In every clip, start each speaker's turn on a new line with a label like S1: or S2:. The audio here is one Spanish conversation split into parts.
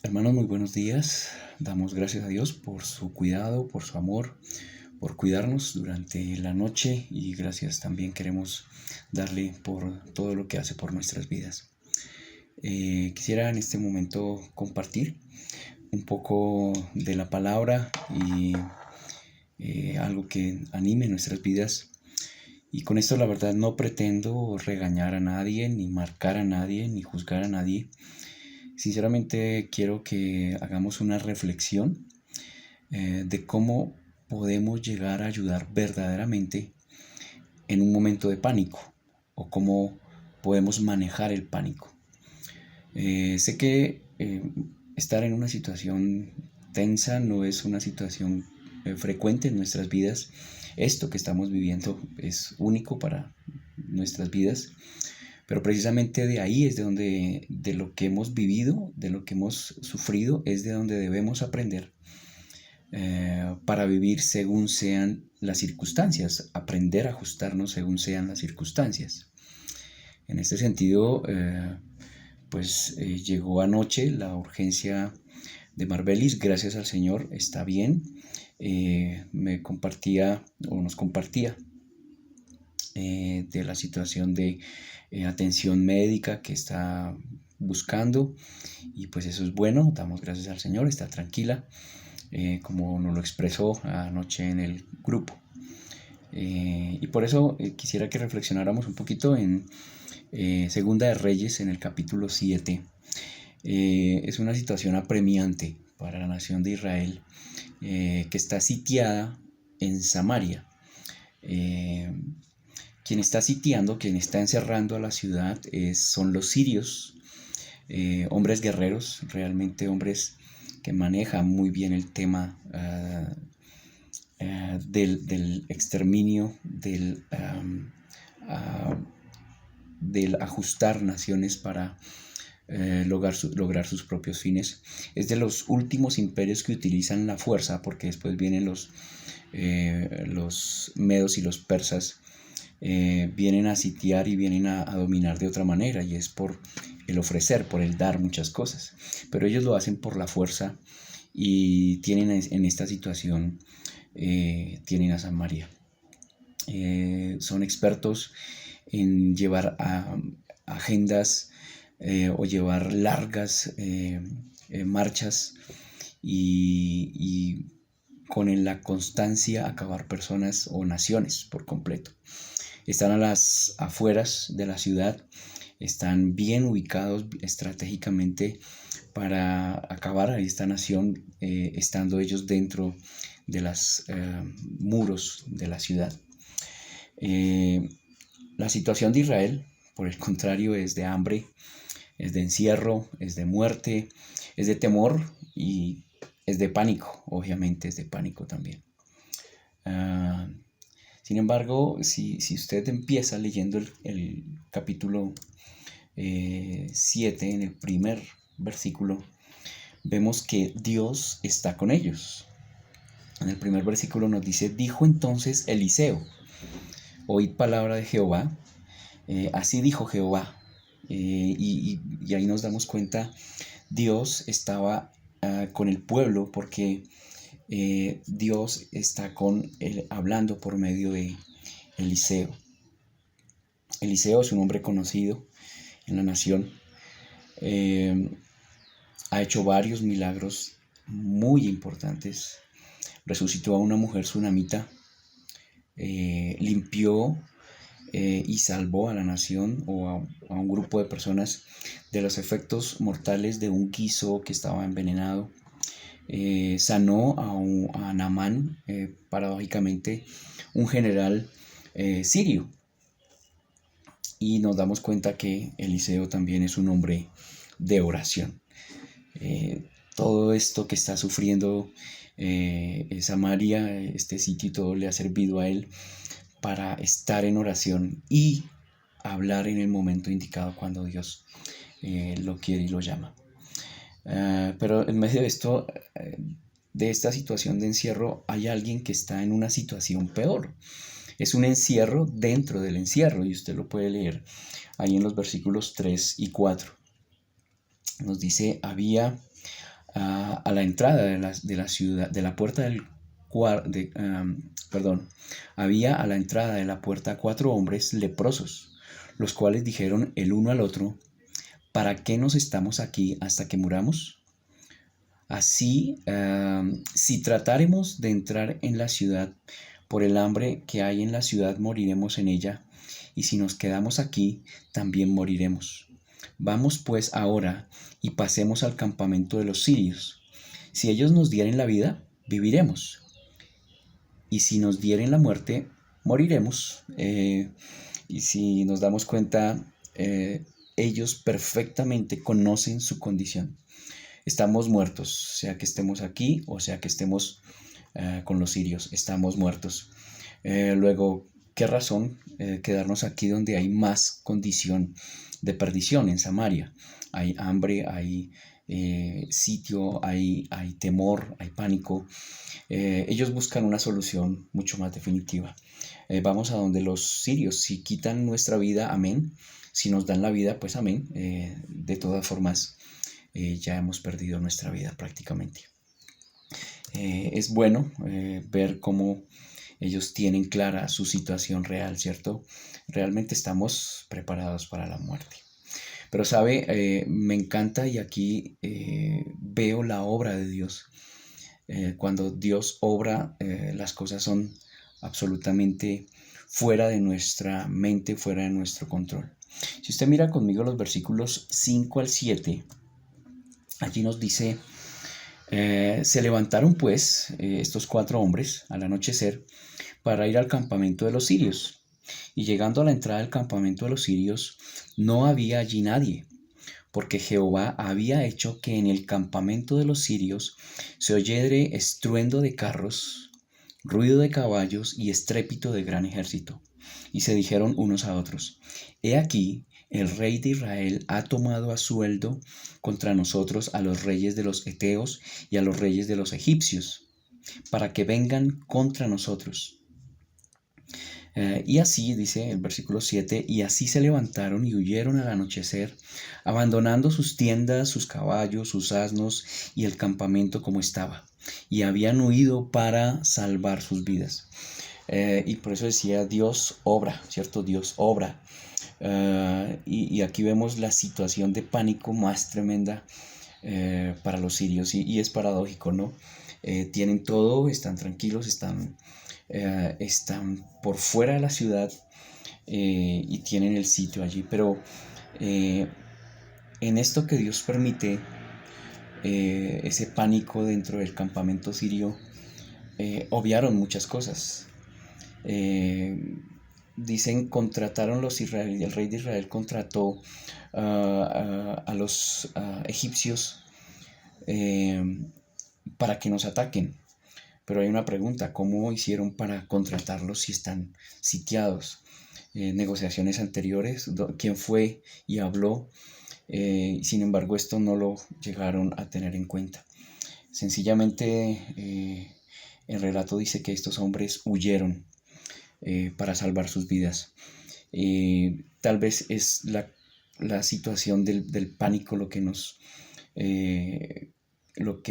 S1: Hermanos, muy buenos días. Damos gracias a Dios por su cuidado, por su amor, por cuidarnos durante la noche y gracias también queremos darle por todo lo que hace por nuestras vidas. Quisiera en este momento compartir un poco de la palabra y algo que anime nuestras vidas. Y con esto la verdad no pretendo regañar a nadie, ni marcar a nadie, ni juzgar a nadie. Sinceramente quiero que hagamos una reflexión de cómo podemos llegar a ayudar verdaderamente en un momento de pánico o cómo podemos manejar el pánico. Sé que estar en una situación tensa no es una situación frecuente en nuestras vidas. Esto que estamos viviendo es único para nuestras vidas, pero precisamente de ahí es de lo que hemos vivido, de lo que hemos sufrido, es de donde debemos aprender para vivir según sean las circunstancias, aprender a ajustarnos según sean las circunstancias. En este sentido, llegó anoche la urgencia de Marbelis, gracias al Señor, está bien. Me compartía o nos compartía de la situación de atención médica que está buscando y pues eso es bueno, damos gracias al Señor, está tranquila, como nos lo expresó anoche en el grupo. Y por eso quisiera que reflexionáramos un poquito en Segunda de Reyes, en el capítulo 7. Es una situación apremiante para la nación de Israel, que está sitiada en Samaria. Quien está sitiando, quien está encerrando a la ciudad son los sirios, hombres guerreros, realmente hombres que manejan muy bien el tema del exterminio, del ajustar naciones para lograr sus propios fines. Es de los últimos imperios que utilizan la fuerza, porque después vienen los medos y los persas, vienen a sitiar y vienen a dominar de otra manera, y es por el ofrecer, por el dar muchas cosas. Pero ellos lo hacen por la fuerza y tienen en esta situación, tienen a Samaria. Son expertos en llevar agendas o llevar largas marchas y con la constancia acabar personas o naciones por completo. Están a las afueras de la ciudad, están bien ubicados estratégicamente para acabar a esta nación, estando ellos dentro de los muros de la ciudad. La situación de Israel, por el contrario, es de hambre, es de encierro, es de muerte, es de temor y es de pánico, obviamente es de pánico también. Sin embargo, si usted empieza leyendo el capítulo 7, en el primer versículo, vemos que Dios está con ellos. En el primer versículo nos dice: dijo entonces Eliseo, oíd palabra de Jehová, así dijo Jehová. Y ahí nos damos cuenta, Dios estaba con el pueblo porque Dios está hablando por medio de Eliseo. Eliseo es un hombre conocido en la nación. Ha hecho varios milagros muy importantes. Resucitó a una mujer sunamita, limpió y salvó a la nación o a un grupo de personas de los efectos mortales de un guiso que estaba envenenado. Sanó a Naamán, paradójicamente un general sirio. Y nos damos cuenta que Eliseo también es un hombre de oración. Todo esto que está sufriendo Samaria, este sitio y todo, le ha servido a él para estar en oración y hablar en el momento indicado cuando Dios lo quiere y lo llama. Pero en medio de esto, de esta situación de encierro, hay alguien que está en una situación peor. Es un encierro dentro del encierro, y usted lo puede leer ahí en los versículos 3 y 4. Nos dice, había a la entrada de la ciudad, de la puerta del perdón, había a la entrada de la puerta 4 hombres leprosos, los cuales dijeron el uno al otro, ¿para qué nos estamos aquí hasta que muramos? Así, si tratáremos de entrar en la ciudad por el hambre que hay en la ciudad, moriremos en ella, y si nos quedamos aquí, también moriremos. Vamos pues ahora y pasemos al campamento de los sirios. Si ellos nos dieren la vida, viviremos, y si nos dieren la muerte, moriremos. Y si nos damos cuenta, ellos perfectamente conocen su condición. Estamos muertos, sea que estemos aquí o sea que estemos con los sirios, estamos muertos. Luego, ¿qué razón quedarnos aquí donde hay más condición de perdición en Samaria? Hay hambre, hay sitio, hay temor, hay pánico. Ellos buscan una solución mucho más definitiva. Vamos a donde los sirios, si quitan nuestra vida, amén. Si nos dan la vida, pues amén. De todas formas, ya hemos perdido nuestra vida prácticamente. Es bueno ver cómo ellos tienen clara su situación real, ¿cierto? Realmente estamos preparados para la muerte. Pero sabe, me encanta y aquí veo la obra de Dios. Cuando Dios obra, las cosas son absolutamente fuera de nuestra mente, fuera de nuestro control. Si usted mira conmigo los versículos 5 al 7, allí nos dice, se levantaron pues estos 4 hombres al anochecer para ir al campamento de los sirios. Y llegando a la entrada del campamento de los sirios, no había allí nadie, porque Jehová había hecho que en el campamento de los sirios se oyere estruendo de carros, ruido de caballos y estrépito de gran ejército. Y se dijeron unos a otros, he aquí, el rey de Israel ha tomado a sueldo contra nosotros a los reyes de los heteos y a los reyes de los egipcios, para que vengan contra nosotros. Y así, dice el versículo 7, y así se levantaron y huyeron al anochecer, abandonando sus tiendas, sus caballos, sus asnos y el campamento como estaba. Y habían huido para salvar sus vidas. Y por eso decía, Dios obra, ¿cierto? Dios obra. Y aquí vemos la situación de pánico más tremenda para los sirios. Y es paradójico, ¿no? Tienen todo, están tranquilos, están por fuera de la ciudad y tienen el sitio allí. Pero en esto que Dios permite, ese pánico dentro del campamento sirio, obviaron muchas cosas. Dicen, contrataron los israelíes, el rey de Israel contrató a los egipcios para que nos ataquen. Pero hay una pregunta, ¿cómo hicieron para contratarlos si están sitiados? Negociaciones anteriores, ¿quién fue y habló? Sin embargo, esto no lo llegaron a tener en cuenta. Sencillamente, el relato dice que estos hombres huyeron para salvar sus vidas. Tal vez es la situación del pánico lo que nos... lo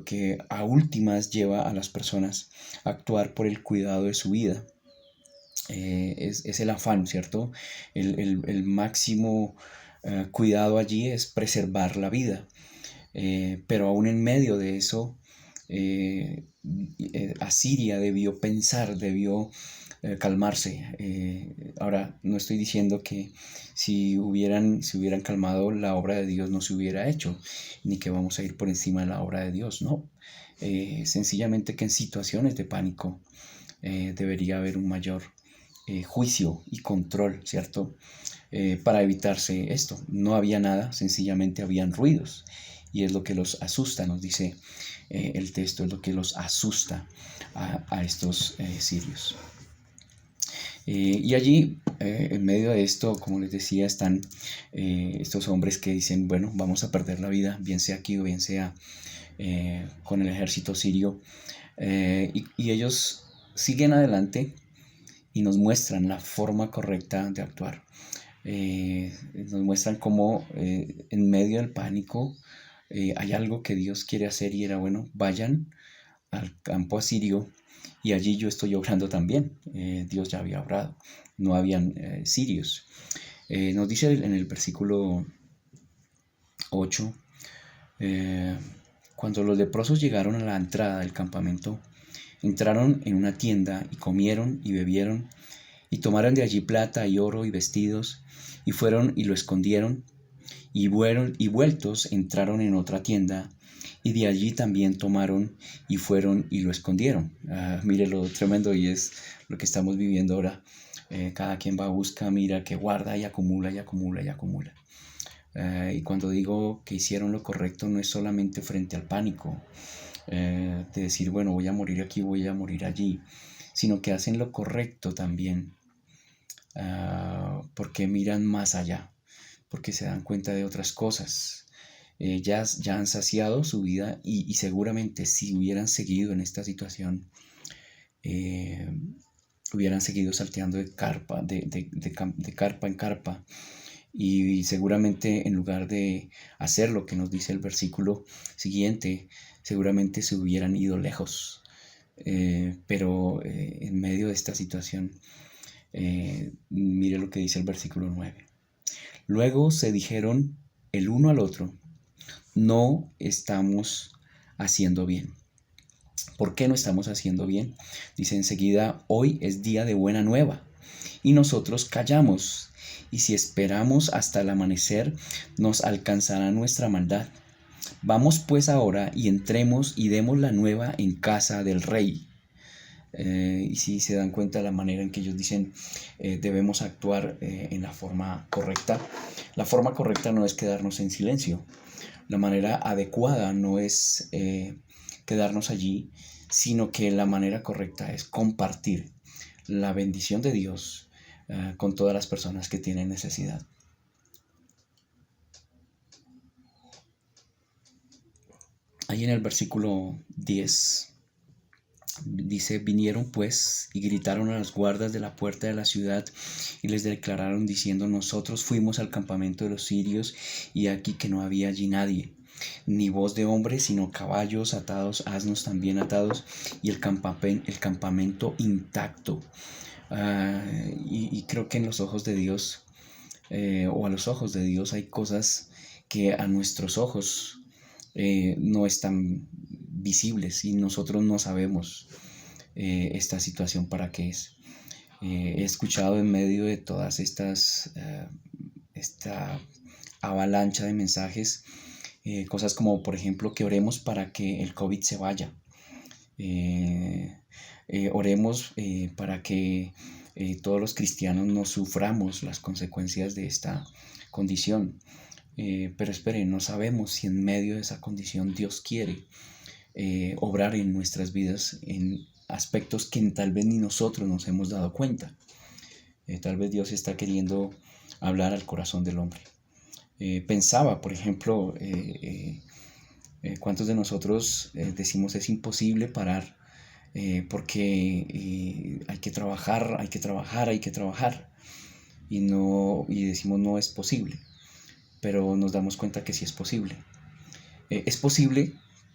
S1: que a últimas lleva a las personas a actuar por el cuidado de su vida. Es el afán, ¿cierto? El máximo cuidado allí es preservar la vida. Pero aún en medio de eso, Asiria debió pensar, debió calmarse. Ahora, no estoy diciendo que si hubieran calmado, la obra de Dios no se hubiera hecho, ni que vamos a ir por encima de la obra de Dios, no. Sencillamente que en situaciones de pánico debería haber un mayor juicio y control, ¿cierto? Para evitarse esto. No había nada, sencillamente habían ruidos. Y es lo que los asusta, nos dice el texto, es lo que los asusta a estos sirios. Y allí, en medio de esto, como les decía, están estos hombres que dicen, bueno, vamos a perder la vida, bien sea aquí o bien sea con el ejército sirio. Y ellos siguen adelante y nos muestran la forma correcta de actuar. nos muestran cómo en medio del pánico hay algo que Dios quiere hacer y era, bueno, vayan al campo asirio y allí yo estoy obrando también. Dios ya había obrado, no habían sirios. Nos dice en el versículo 8, cuando los leprosos llegaron a la entrada del campamento, entraron en una tienda y comieron y bebieron y tomaron de allí plata y oro y vestidos y fueron y lo escondieron y vueltos entraron en otra tienda y de allí también tomaron y fueron y lo escondieron. Mire lo tremendo y es lo que estamos viviendo ahora. Cada quien va a buscar, mira, que guarda y acumula y acumula y acumula. Y cuando digo que hicieron lo correcto no es solamente frente al pánico, de decir, bueno, voy a morir aquí, voy a morir allí, sino que hacen lo correcto también, porque miran más allá, porque se dan cuenta de otras cosas. Ya han saciado su vida y seguramente si hubieran seguido en esta situación, hubieran seguido salteando de carpa, de carpa en carpa. Y seguramente en lugar de hacer lo que nos dice el versículo siguiente, seguramente se hubieran ido lejos. Pero en medio de esta situación, mire lo que dice el versículo 9. Luego se dijeron el uno al otro, no estamos haciendo bien. ¿Por qué no estamos haciendo bien? Dice enseguida, hoy es día de buena nueva y nosotros callamos. Y si esperamos hasta el amanecer, nos alcanzará nuestra maldad. Vamos pues ahora y entremos y demos la nueva en casa del rey. Y si se dan cuenta de la manera en que ellos dicen debemos actuar en la forma correcta. La forma correcta no es quedarnos en silencio. La manera adecuada no es quedarnos allí, sino que la manera correcta es compartir la bendición de Dios con todas las personas que tienen necesidad. Ahí en el versículo 10 dice, vinieron pues y gritaron a las guardas de la puerta de la ciudad y les declararon diciendo, nosotros fuimos al campamento de los sirios y aquí que no había allí nadie, ni voz de hombre, sino caballos atados, asnos también atados y el campamento intacto. Y creo que en los ojos de Dios, o a los ojos de Dios, hay cosas que a nuestros ojos no están visibles y nosotros no sabemos esta situación para qué es. He escuchado en medio de todas esta avalancha de mensajes, cosas como por ejemplo que oremos para que el COVID se vaya. Oremos para que todos los cristianos no suframos las consecuencias de esta condición. Pero esperen, no sabemos si en medio de esa condición Dios quiere obrar en nuestras vidas en aspectos que tal vez ni nosotros nos hemos dado cuenta. Tal vez Dios está queriendo hablar al corazón del hombre. Pensaba, por ejemplo, ¿cuántos de nosotros decimos es imposible parar porque hay que trabajar, hay que trabajar, hay que trabajar y decimos no es posible, pero nos damos cuenta que sí es posible. Es posible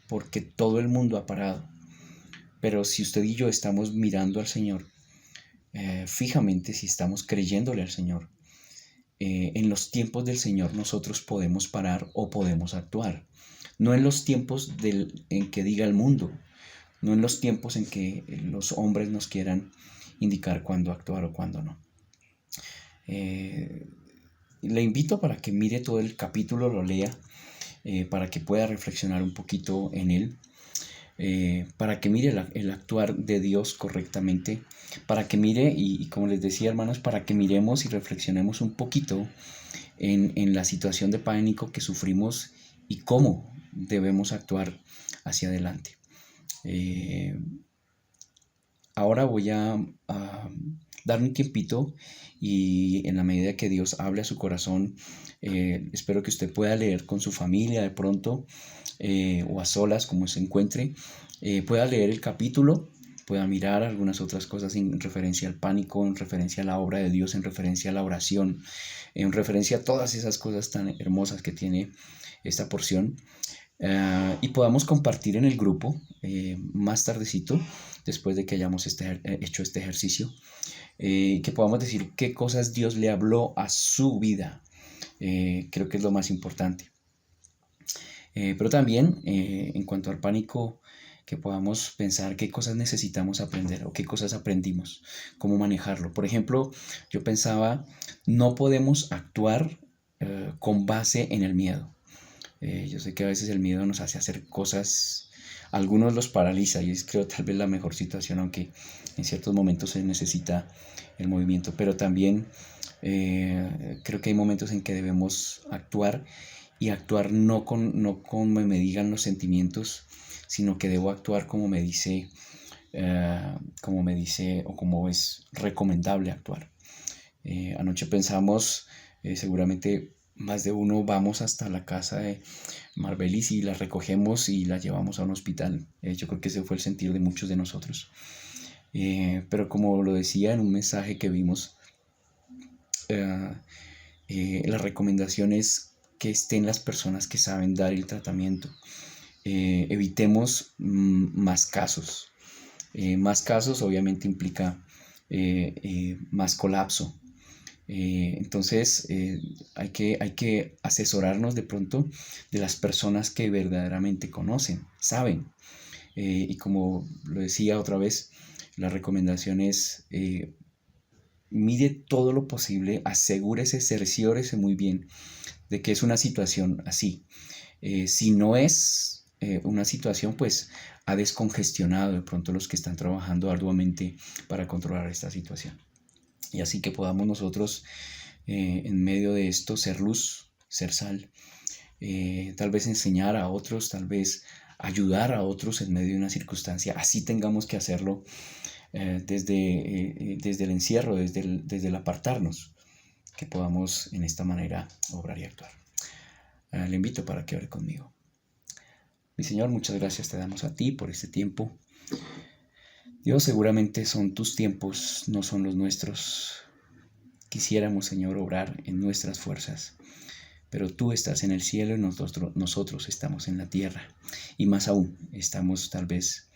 S1: porque todo el mundo ha parado, pero si usted y yo estamos mirando al Señor fijamente, si estamos creyéndole al Señor, en los tiempos del Señor nosotros podemos parar o podemos actuar. No en los tiempos en que diga el mundo, no en los tiempos en que los hombres nos quieran indicar cuándo actuar o cuándo no. Le invito para que mire todo el capítulo, lo lea, para que pueda reflexionar un poquito en él, para que mire el actuar de Dios correctamente, para que mire, y como les decía hermanos, para que miremos y reflexionemos un poquito en la situación de pánico que sufrimos y cómo debemos actuar hacia adelante. Ahora voy a dar un tiempito y en la medida que Dios hable a su corazón, espero que usted pueda leer con su familia de pronto o a solas como se encuentre, pueda leer el capítulo pueda mirar algunas otras cosas en referencia al pánico, en referencia a la obra de Dios, en referencia a la oración, en referencia a todas esas cosas tan hermosas que tiene esta porción. Y podamos compartir en el grupo más tardecito, después de que hayamos hecho este ejercicio, que podamos decir qué cosas Dios le habló a su vida. Creo que es lo más importante. Pero también en cuanto al pánico, que podamos pensar qué cosas necesitamos aprender o qué cosas aprendimos, cómo manejarlo. Por ejemplo, yo pensaba, no podemos actuar con base en el miedo. Yo sé que a veces el miedo nos hace hacer cosas, algunos los paraliza y es creo tal vez la mejor situación, aunque en ciertos momentos se necesita el movimiento, pero también creo que hay momentos en que debemos actuar y actuar no como me digan los sentimientos, sino que debo actuar como me dice o como es recomendable actuar. Anoche pensamos, seguramente más de uno vamos hasta la casa de Marbelis y la recogemos y la llevamos a un hospital. Yo creo que ese fue el sentir de muchos de nosotros. Pero como lo decía en un mensaje que vimos, la recomendación es que estén las personas que saben dar el tratamiento. Evitemos más casos. Más casos obviamente implica más colapso. Entonces hay que asesorarnos de pronto de las personas que verdaderamente conocen, saben. Y como lo decía otra vez, la recomendación es mide todo lo posible, asegúrese, cerciórese muy bien de que es una situación así. Si no es una situación, pues ha descongestionado de pronto los que están trabajando arduamente para controlar esta situación. Y así que podamos nosotros en medio de esto ser luz, ser sal, tal vez enseñar a otros, tal vez ayudar a otros en medio de una circunstancia, así tengamos que hacerlo desde el encierro, desde el apartarnos, que podamos en esta manera obrar y actuar. Le invito para que ore conmigo. Mi Señor, muchas gracias te damos a ti por este tiempo. Dios, seguramente son tus tiempos, no son los nuestros. Quisiéramos, Señor, obrar en nuestras fuerzas, pero tú estás en el cielo y nosotros estamos en la tierra. Y más aún, estamos tal vez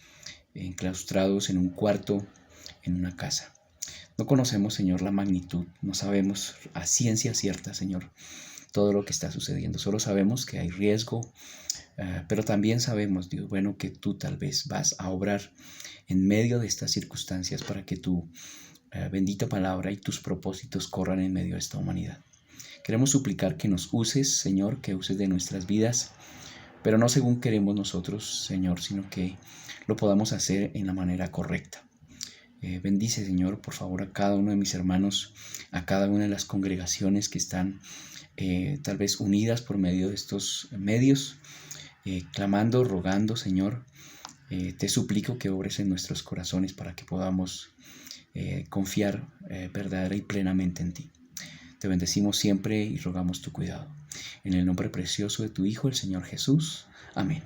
S1: enclaustrados en un cuarto, en una casa. No conocemos, Señor, la magnitud, no sabemos a ciencia cierta, Señor, todo lo que está sucediendo. Solo sabemos que hay riesgo, pero también sabemos, Dios bueno, que tú tal vez vas a obrar en medio de estas circunstancias para que tu bendita palabra y tus propósitos corran en medio de esta humanidad. Queremos suplicar que nos uses, Señor, que uses de nuestras vidas, pero no según queremos nosotros, Señor, sino que lo podamos hacer en la manera correcta. Bendice, Señor, por favor, a cada uno de mis hermanos, a cada una de las congregaciones que están tal vez unidas por medio de estos medios, clamando, rogando, Señor. Te suplico que obres en nuestros corazones para que podamos confiar verdadera y plenamente en ti. Te bendecimos siempre y rogamos tu cuidado. En el nombre precioso de tu Hijo, el Señor Jesús. Amén.